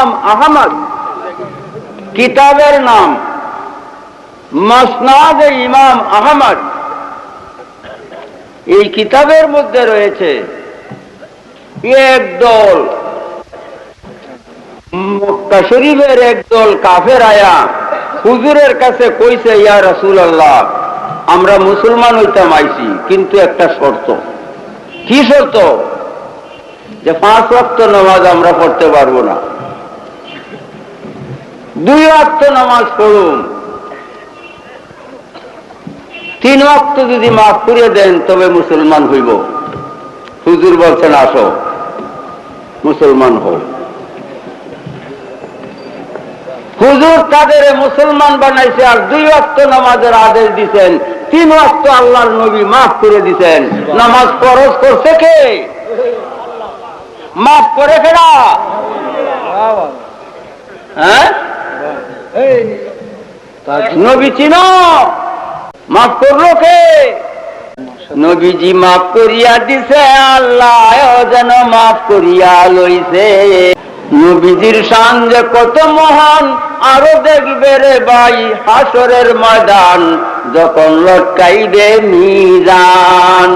ইমাম আহমদ, কিতাবের নাম মুসনাদ ইমাম আহমদ। এই কিতাবের মধ্যে রয়েছে একদল মক্কা শরীফের একদল কাফের আয়া হুজুরের কাছে কইছে, ইয়া রাসূলুল্লাহ, আমরা মুসলমান হইতাম আইছি, কিন্তু একটা শর্ত। কি শর্ত? যে 5 ওয়াক্ত নামাজ আমরা পড়তে পারবো না, 2 ওয়াক্ত নামাজ পড়ুন, 3 ওয়াক্ত যদি মাফ করে দেন তবে মুসলমান হইব। হুজুর বলছেন, আসো মুসলমান হও। হুজুর তাদের মুসলমান বানাইছে আর 2 ওয়াক্ত নামাজের আদেশ দিচ্ছেন, 3 ওয়াক্ত আল্লাহর নবী মাফ করে দিচ্ছেন। নামাজ ফরজ করছে কে? মাফ করে ফেরা। হ্যাঁ, নবী চিনো? মাফ করলো কে? নবীজি মাফ করিয়া দিছে, আল্লাহ যেন মাফ করিয়া লইছে। নবীজির শান যে কত মহান আরো দেখবে রে ভাই হাসরের ময়দান, যখন লটকাইবে মিজান।